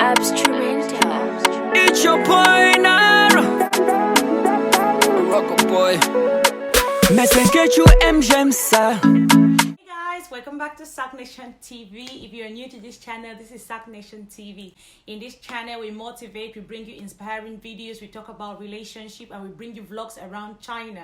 Abstrumental. It's your pointer. Rock boy. Mais c'est que tu aimes, j'aime ça. Hey guys, welcome back to Sac Nation TV. If you're new to this channel, this is Sac Nation TV. In this channel, we motivate, we bring you inspiring videos, we talk about relationship, and we bring you vlogs around China.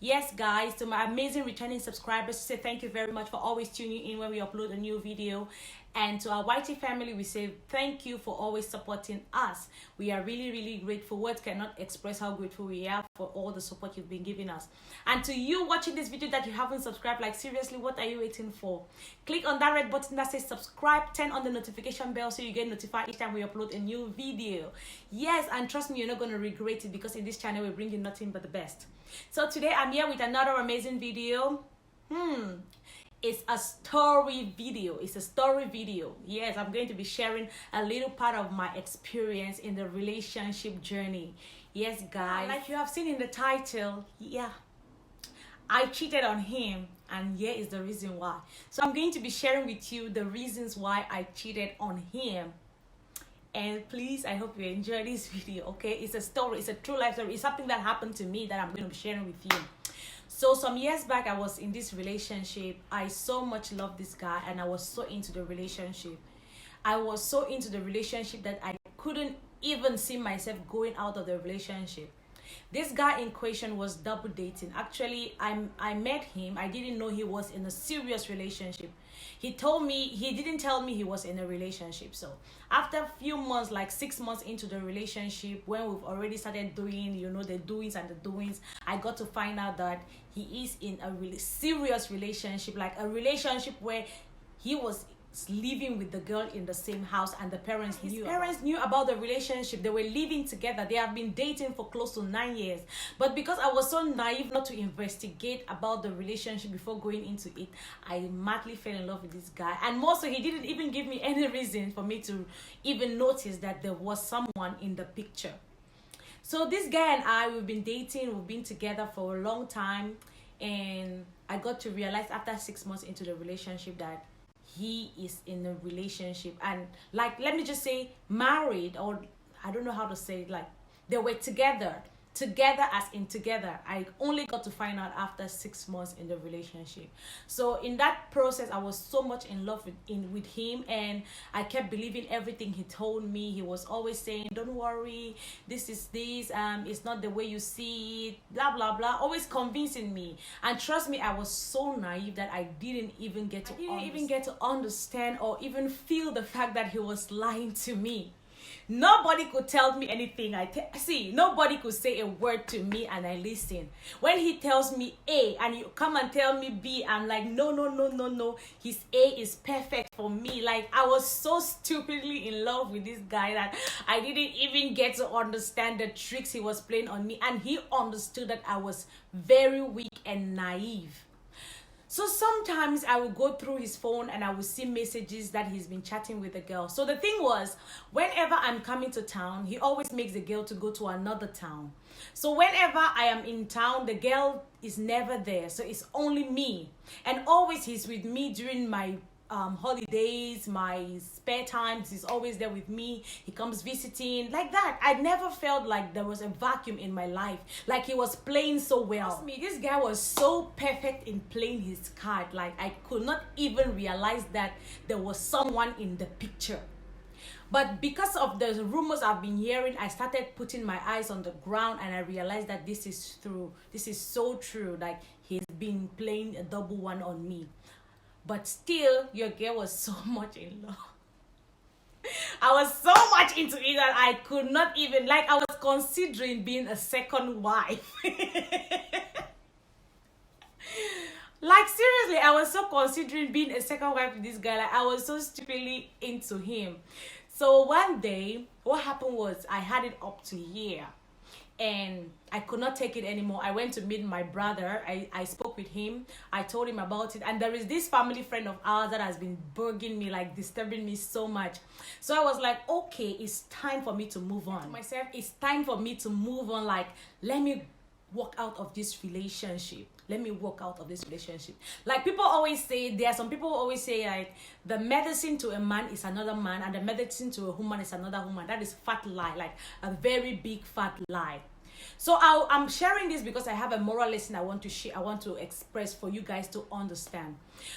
Yes guys, to my amazing returning subscribers, say thank you very much for always tuning in when we upload a new video. And to our YT family, we say thank you for always supporting us. We are really grateful. Words cannot express how grateful we are for all the support you've been giving us. And to you watching this video that you haven't subscribed, like seriously, what are you waiting for? Click on that red button that says subscribe, turn on the notification bell so you get notified each time we upload a new video. Yes, and trust me, you're not going to regret it, because in this channel we bring you nothing but the best. So today I'm here with another amazing video. It's a story video. It's a story video. Yes, I'm going to be sharing a little part of my experience in the relationship journey. Yes, guys, like you have seen in the title, yeah, I cheated on him, and here is the reason why. So I'm going to be sharing with you the reasons why I cheated on him. And please, I hope you enjoy this video. Okay, it's a story, it's a true life story. It's something that happened to me that I'm going to be sharing with you. So some years back, I was in this relationship. I so much loved this guy, and I was so into the relationship. I was so into the relationship that I couldn't even see myself going out of the relationship. This guy in question was double dating. Actually, I met him. I didn't know he was in a serious relationship. He didn't tell me he was in a relationship. So after a few months, like 6 months into the relationship, when we've already started doing, the doings and the doings, I got to find out that he is in a really serious relationship, like a relationship where he was living with the girl in the same house, and the parents knew about the relationship. They were living together. They have been dating for close to 9 years. But because I was so naive not to investigate about the relationship before going into it, I madly fell in love with this guy. And more so, he didn't even give me any reason for me to even notice that there was someone in the picture. So this guy and I, we've been dating, we've been together for a long time, and I got to realize after 6 months into the relationship that he is in a relationship, and like, let me just say married, or I don't know how to say it, like they were together as in together. I only got to find out after 6 months in the relationship. So in that process, I was so much in love with him, and I kept believing everything he told me. He was always saying, don't worry, this is this, it's not the way you see it, blah blah blah, always convincing me. And trust me, I was so naive that I didn't even get to understand or even feel the fact that he was lying to me. Nobody could tell me anything. Nobody could say a word to me and I listen. When he tells me A and you come and tell me B, I'm like, no. His A is perfect for me. Like, I was so stupidly in love with this guy that I didn't even get to understand the tricks he was playing on me. And he understood that I was very weak and naive. So sometimes I would go through his phone and I would see messages that he's been chatting with a girl. So the thing was, whenever I'm coming to town, he always makes the girl to go to another town. So whenever I am in town, the girl is never there. So it's only me. And always he's with me during my holidays, my spare times. He's always there with me. He comes visiting like that. I never felt like there was a vacuum in my life, like he was playing so well. Trust me, this guy was so perfect in playing his card. Like, I could not even realize that there was someone in the picture. But because of the rumors I've been hearing, I started putting my eyes on the ground, and I realized that this is true. This is so true. Like, he's been playing a double one on me. But still, your girl was so much in love. I was so much into it that I could not even, like, I was considering being a second wife. Like, seriously, I was so considering being a second wife with this guy. Like, I was so stupidly into him. So one day, what happened was, I had it up to here. And I could not take it anymore. I went to meet my brother. I spoke with him. I told him about it. And there is this family friend of ours that has been bugging me, like disturbing me so much. So I was like, okay, it's time for me to move on. To myself, it's time for me to move on. Like, let me walk out of this relationship. let me walk out of this relationship. Like people always say, there are some people who always say like the medicine to a man is another man and the medicine to a woman is another woman. That is fat lie, like a very big fat lie. So I'm sharing this because I have a moral lesson I want to share, I want to express for you guys to understand.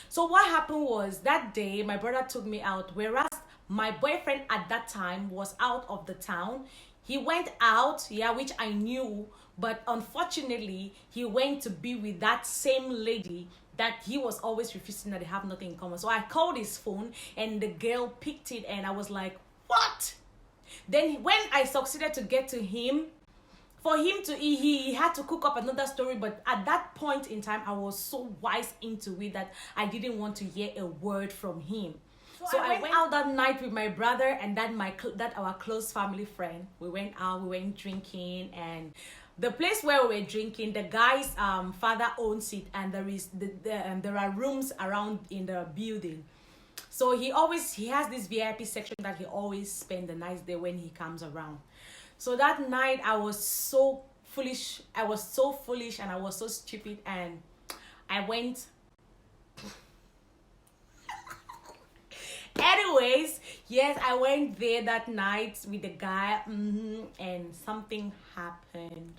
So what happened was that day my brother took me out, whereas my boyfriend at that time was out of the town. He went out, yeah, which I knew, but unfortunately he went to be with that same lady that he was always refusing, that they have nothing in common. So I called his phone and the girl picked it and I was like, what? Then when I succeeded to get to him, for him to he had to cook up another story, but at that point in time I was so wise into it that I didn't want to hear a word from him. So I went out that night with my brother and that our close family friend. We went out, we went drinking, and the place where we were drinking, the guy's father owns it, and there are rooms around in the building. So he has this VIP section that he always spend the night there when he comes around. So that night I was so foolish. I was so foolish and I was so stupid, and I went. Anyways, yes, I went there that night with the guy, and something happened.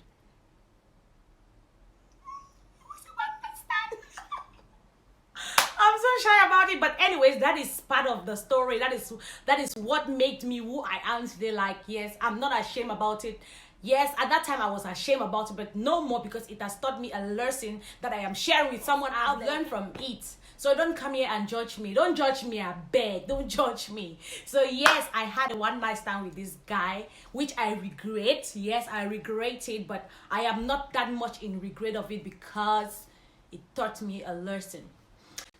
I'm so shy about it, but anyways, that is part of the story. That is what made me who I am today. Like, yes, I'm not ashamed about it. Yes, at that time I was ashamed about it, but no more, because it has taught me a lesson that I am sharing with someone. I've learned from it. So don't come here and judge me. Don't judge me, I beg. Don't judge me. So yes, I had a one night stand with this guy, which I regret. Yes, I regret it, but I am not that much in regret of it because it taught me a lesson.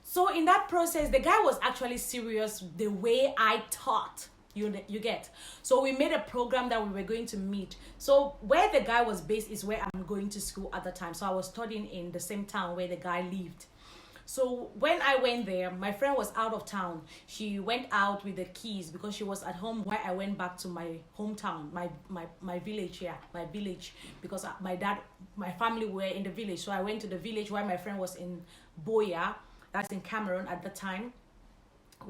So in that process, the guy was actually serious the way I thought. You get. So we made a program that we were going to meet. So where the guy was based is where I'm going to school at the time. So I was studying in the same town where the guy lived. So when I went there, my friend was out of town. She went out with the keys because she was at home while I went back to my hometown, my village, my village, because my family were in the village. So I went to the village while my friend was in Boya, that's in Cameroon at the time.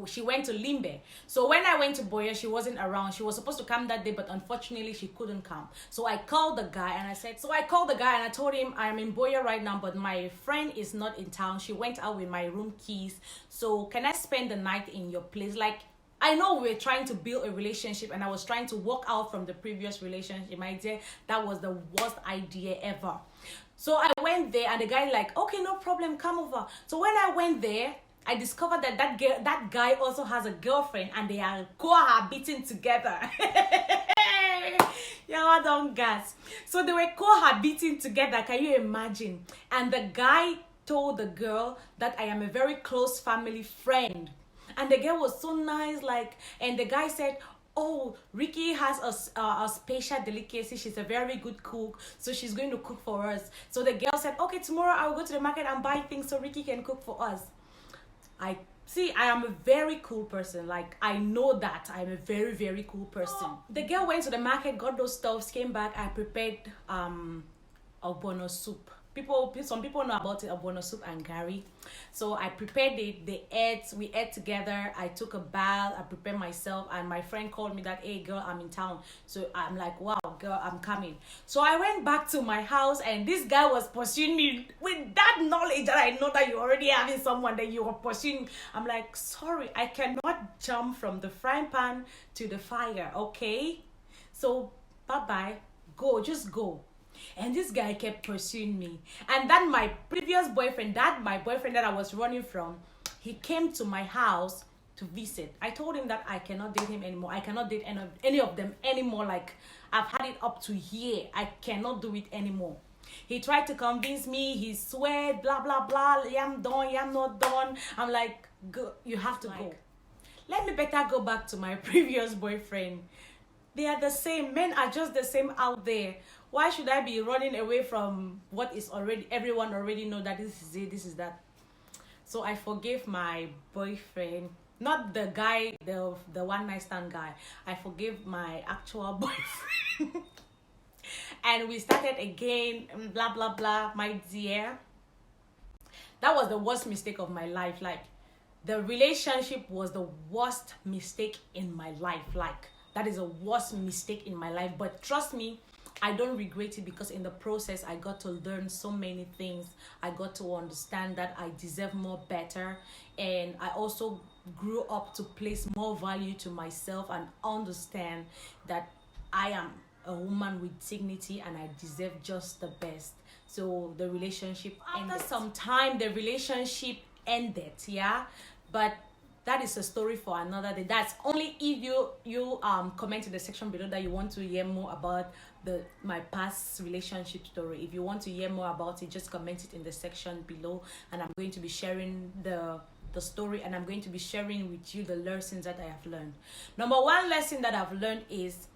She went to Limbe. So when I went to Boya, she wasn't around. She was supposed to come that day, but unfortunately she couldn't come. So I called the guy and I told him I'm in Boya right now, but my friend is not in town. She went out with my room keys. So can I spend the night in your place? Like, I know we're trying to build a relationship and I was trying to walk out from the previous relationship. My dear, that was the worst idea ever. So I went there and the guy like, okay, no problem, come over. So when I went there, I discovered that guy also has a girlfriend and they are cohabiting together. Yeah, don't gas. So they were cohabiting together. Can you imagine? And the guy told the girl that I am a very close family friend. And the girl was so nice, and the guy said, oh, Ricky has a special delicacy. She's a very good cook, so she's going to cook for us. So the girl said, okay, tomorrow I'll go to the market and buy things so Ricky can cook for us. I am a very cool person. Like, I know that I'm a very, very cool person. The girl went to the market, got those stuffs, came back. I prepared ogbono soup. Some people know about it, ogbono soup and gari. So I prepared it. We ate together. I took a bath. I prepared myself, and my friend called me that, hey girl, I'm in town. So I'm like, wow, girl, I'm coming. So I went back to my house, and this guy was pursuing me with that knowledge that I know that you're already having someone that you are pursuing. I'm like, sorry, I cannot jump from the frying pan to the fire, okay? So bye-bye. Just go. And this guy kept pursuing me. And then my previous boyfriend, my boyfriend that I was running from, he came to my house to visit. I told him that I cannot date him anymore. I cannot date any of them anymore. Like, I've had it up to here. I cannot do it anymore. He tried to convince me. He swear, blah, blah, blah. I'm done. I'm not done. I'm like, go, you have to go. Let me better go back to my previous boyfriend. They are the same. Men are just the same out there. Why should I be running away from what is everyone already know that this is it, this is that? So I forgave my boyfriend, not the guy, the one night stand guy. I forgave my actual boyfriend. And we started again, blah, blah, blah. My dear, That was the worst mistake of my life. Like, the relationship was the worst mistake in my life. Like, that is a worst mistake in my life. But trust me, I don't regret it, because in the process I got to learn so many things. I got to understand that I deserve more better, and I also grew up to place more value to myself and understand that I am a woman with dignity and I deserve just the best. So the relationship ended. After some time, the relationship ended, yeah, but that is a story for another day. That's only if you comment in the section below that you want to hear more about my past relationship story. If you want to hear more about it, just comment it in the section below, and I'm going to be sharing the story, and I'm going to be sharing with you the lessons that I have learned. Number one lesson that I've learned is,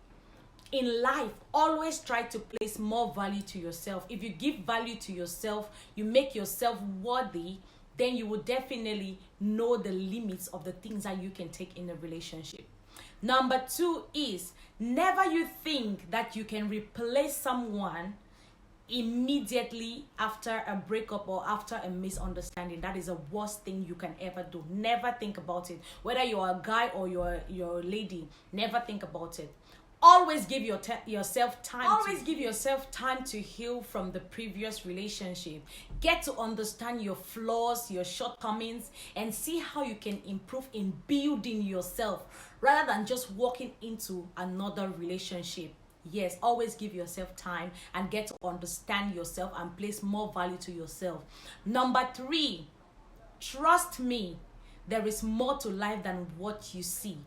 in life, always try to place more value to yourself. If you give value to yourself, you make yourself worthy, then you will definitely know the limits of the things that you can take in a relationship. Number two is, never you think that you can replace someone immediately after a breakup or after a misunderstanding. That is the worst thing you can ever do. Never think about it. Whether you're a guy or you're a lady, never think about it. Always give yourself time. Always give yourself time to heal from the previous relationship. Get to understand your flaws, your shortcomings, and see how you can improve in building yourself rather than just walking into another relationship. Yes, always give yourself time and get to understand yourself and place more value to yourself. Number three, trust me, there is more to life than what you see.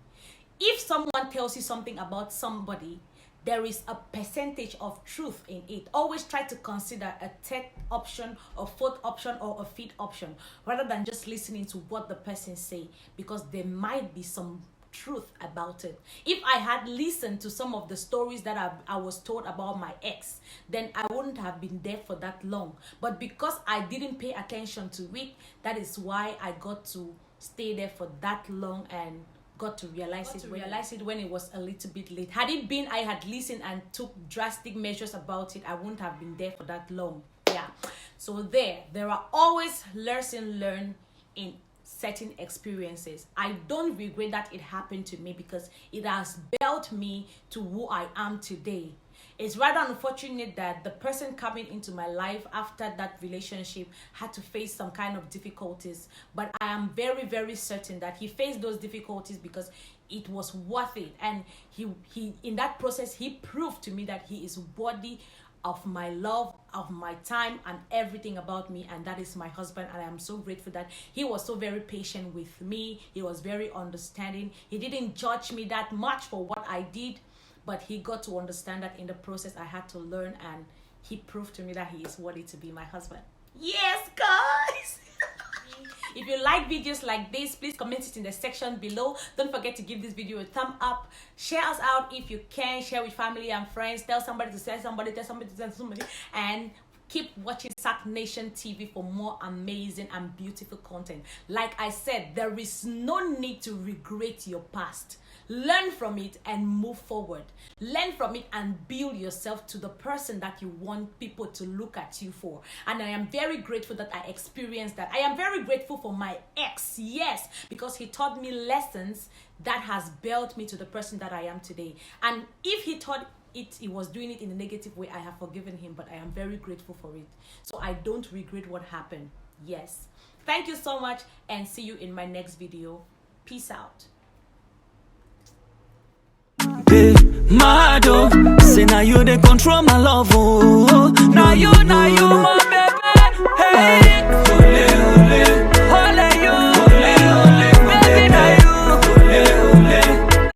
If someone tells you something about somebody, there is a percentage of truth in it. Always try to consider a third option, a fourth option, or a fifth option, rather than just listening to what the person say, because there might be some truth about it. If I had listened to some of the stories that I was told about my ex, then I wouldn't have been there for that long. But because I didn't pay attention to it, that is why I got to stay there for that long and got to realize it when it was a little bit late. Had it been I had listened and took drastic measures about it, I wouldn't have been there for that long. Yeah. So there are always lessons learned in certain experiences. I don't regret that it happened to me, because it has built me to who I am today. It's rather unfortunate that the person coming into my life after that relationship had to face some kind of difficulties, but I am very, very certain that he faced those difficulties because it was worth it, and he in that process he proved to me that he is worthy of my love, of my time, and everything about me, and that is my husband. And I am so grateful that he was so very patient with me. He was very understanding. He didn't judge me that much for what I did, but he got to understand that in the process I had to learn, and he proved to me that he is worthy to be my husband. Yes, guys! If you like videos like this, please comment it in the section below. Don't forget to give this video a thumb up. Share us out if you can. Share with family and friends. Tell somebody to tell somebody, tell somebody to tell somebody. And keep watching Sack Nation TV for more amazing and beautiful content. Like I said, there is no need to regret your past. Learn from it and move forward. Learn from it and build yourself to the person that you want people to look at you for. And I am very grateful that I experienced that. I am very grateful for my ex, yes, because he taught me lessons that has built me to the person that I am today. And if he taught he was doing it in a negative way, I have forgiven him, but I am very grateful for it. So I don't regret what happened. Yes. Thank you so much, and see you in my next video. Peace out. Hey, Mado, say now you they control my love, oh. Now you, mommy.